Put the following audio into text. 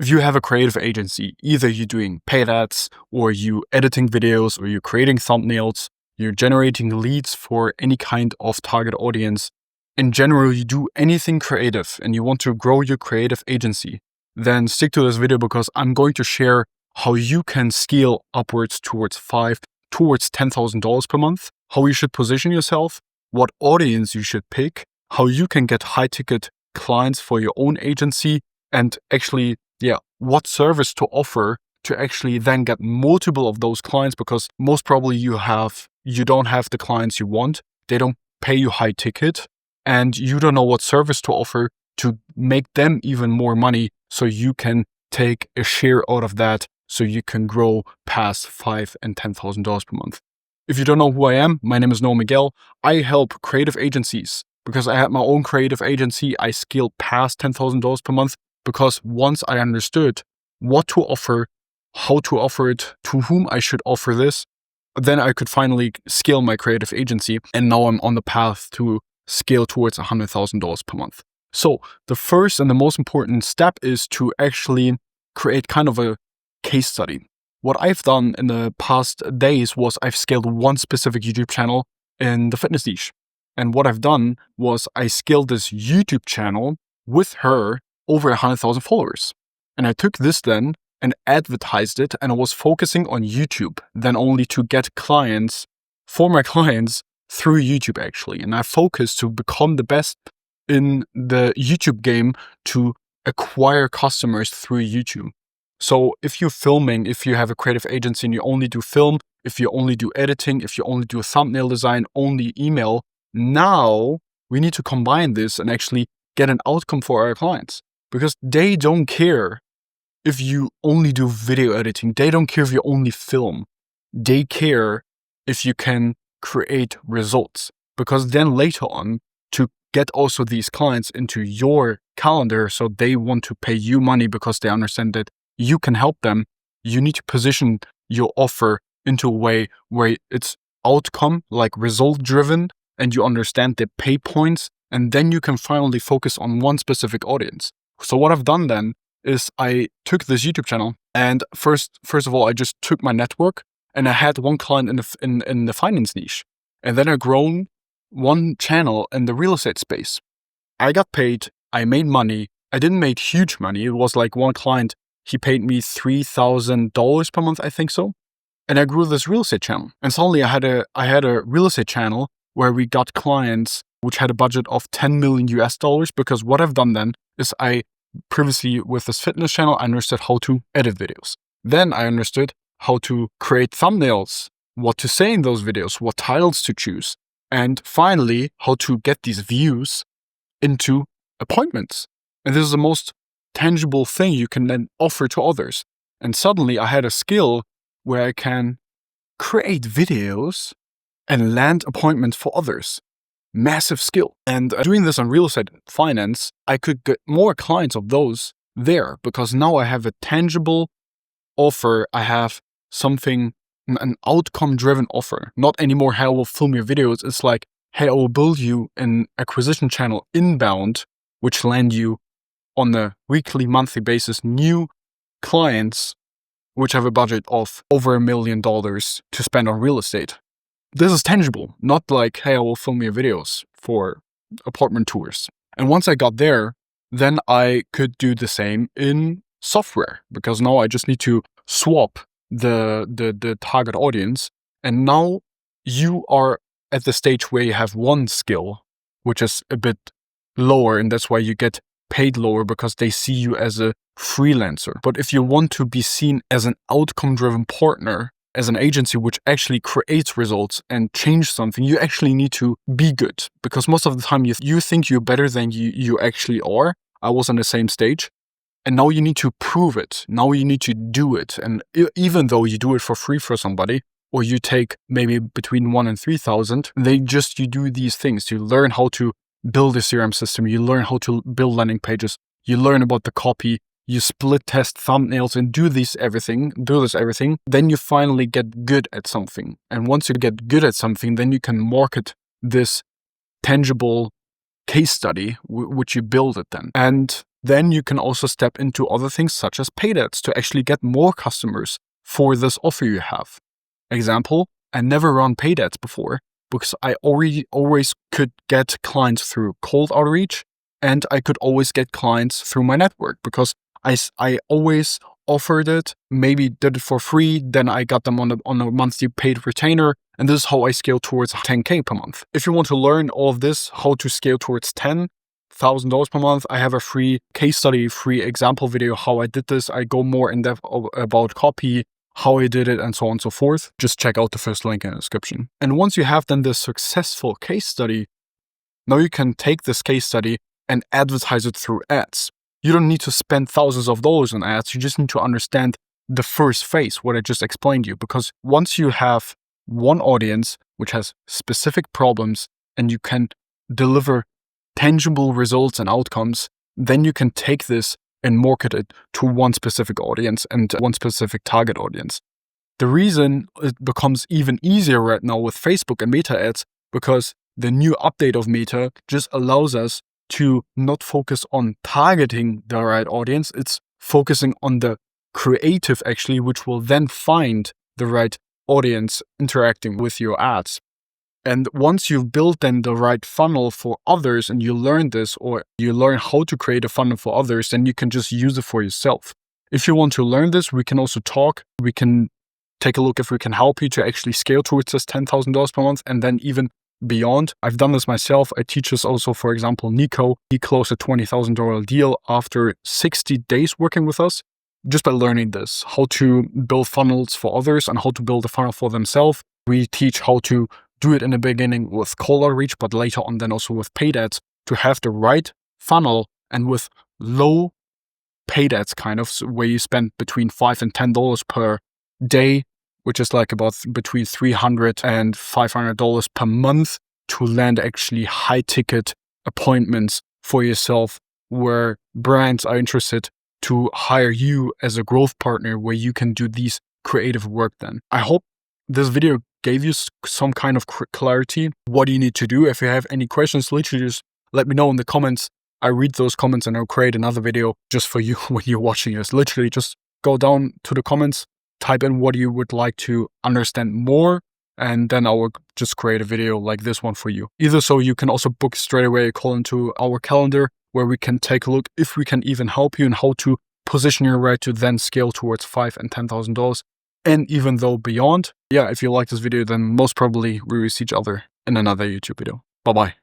If you have a creative agency, either you're doing paid ads or you editing videos or you're creating thumbnails, you're generating leads for any kind of target audience. In general, you do anything creative and you want to grow your creative agency, then stick to this video because I'm going to share how you can scale upwards towards $10,000 per month, how you should position yourself, what audience you should pick, how you can get high ticket clients for your own agency, and actually, what service to offer to actually then get multiple of those clients, because most probably you don't have the clients you want. They don't pay you high ticket and you don't know what service to offer to make them even more money so you can take a share out of that so you can grow past $5,000 and $10,000 per month. If you don't know who I am, my name is Noah Miguel. I help creative agencies because I had my own creative agency. I scaled past $10,000 per month because once I understood what to offer, how to offer it, to whom I should offer this, then I could finally scale my creative agency. And now I'm on the path to scale towards $100,000 per month. So the first and the most important step is to actually create kind of a case study. What I've done in the past days was I've scaled one specific YouTube channel in the fitness niche. And what I've done was I scaled this YouTube channel with her over 100,000 followers. And I took this then and advertised it, and I was focusing on YouTube then only to get clients for my clients through YouTube actually. And I focused to become the best in the YouTube game to acquire customers through YouTube. So if you're filming, if you have a creative agency and you only do film, if you only do editing, if you only do thumbnail design, only email, now we need to combine this and actually get an outcome for our clients, because they don't care if you only do video editing. They don't care if you only film. They care if you can create results, because then later on, to get also these clients into your calendar so they want to pay you money because they understand that you can help them, you need to position your offer into a way where it's outcome, like result driven, and you understand the pay points, and then you can finally focus on one specific audience. So what I've done then is I took this YouTube channel, and first of all, I just took my network, and I had one client in the finance niche, and then I grown one channel in the real estate space. I got paid, I made money. I didn't make huge money. It was like one client, he paid me $3,000 per month, I think so. And I grew this real estate channel. And suddenly I had a real estate channel where we got clients which had a budget of $10 million US, because what I've done then is I previously with this fitness channel, I understood how to edit videos. Then I understood how to create thumbnails, what to say in those videos, what titles to choose, and finally, how to get these views into appointments. And this is the most tangible thing you can then offer to others. And suddenly I had a skill where I can create videos and land appointments for others. Massive skill. And doing this on real estate finance, I could get more clients of those there, because now I have a tangible offer. I have something, an outcome-driven offer. Not anymore, hey, I will film your videos. It's like, hey, I will build you an acquisition channel inbound, which land you on a weekly, monthly basis, new clients, which have a budget of over $1 million to spend on real estate. This is tangible, not like, hey, I will film your videos for apartment tours. And once I got there, then I could do the same in software, because now I just need to swap the target audience. And now you are at the stage where you have one skill, which is a bit lower, and that's why you get paid lower, because they see you as a freelancer. But if you want to be seen as an outcome-driven partner, as an agency which actually creates results and change something, you actually need to be good, because most of the time you think you're better than you actually are. I was on the same stage, and now you need to prove it. Now you need to do it. And even though you do it for free for somebody, or you take maybe between 1,000 and 3,000, you do these things. You learn how to build a CRM system. You learn how to build landing pages. You learn about the copy. You split test thumbnails and do this everything. Then you finally get good at something. And once you get good at something, then you can market this tangible case study which you build it then. And then you can also step into other things such as paid ads to actually get more customers for this offer you have. Example, I never run paid ads before because I always could get clients through cold outreach, and I could always get clients through my network because I always offered it, maybe did it for free, then I got them on a monthly paid retainer, and this is how I scale towards 10K per month. If you want to learn all of this, how to scale towards $10,000 per month, I have a free case study, free example video how I did this. I go more in depth about copy, how I did it, and so on and so forth. Just check out the first link in the description. And once you have done this successful case study, now you can take this case study and advertise it through ads. You don't need to spend thousands of dollars on ads. You just need to understand the first phase, what I just explained to you. Because once you have one audience which has specific problems and you can deliver tangible results and outcomes, then you can take this and market it to one specific audience and one specific target audience. The reason it becomes even easier right now with Facebook and Meta ads, because the new update of Meta just allows us to not focus on targeting the right audience. It's focusing on the creative actually, which will then find the right audience interacting with your ads. And once you've built then the right funnel for others and you learn this, or you learn how to create a funnel for others, then you can just use it for yourself. If you want to learn this, we can also talk. We can take a look if we can help you to actually scale towards this $10,000 per month and then even beyond. I've done this myself. I teach this also, for example, Nico. He closed a $20,000 deal after 60 days working with us, just by learning this, how to build funnels for others and how to build a funnel for themselves. We teach how to do it in the beginning with cold outreach, but later on then also with paid ads to have the right funnel, and with low paid ads kind of, where you spend between $5 and $10 per day, which is like about between $300 and $500 per month, to land actually high ticket appointments for yourself, where brands are interested to hire you as a growth partner, where you can do these creative work then. I hope this video gave you some kind of clarity. What do you need to do? If you have any questions, literally just let me know in the comments. I read those comments and I'll create another video just for you when you're watching this. Literally just go down to the comments, type in what you would like to understand more, and then I will just create a video like this one for you. Either so you can also book straight away a call into our calendar where we can take a look if we can even help you and how to position your right to then scale towards $5,000 and $10,000. And even though beyond. Yeah, if you like this video, then most probably we will see each other in another YouTube video. Bye-bye.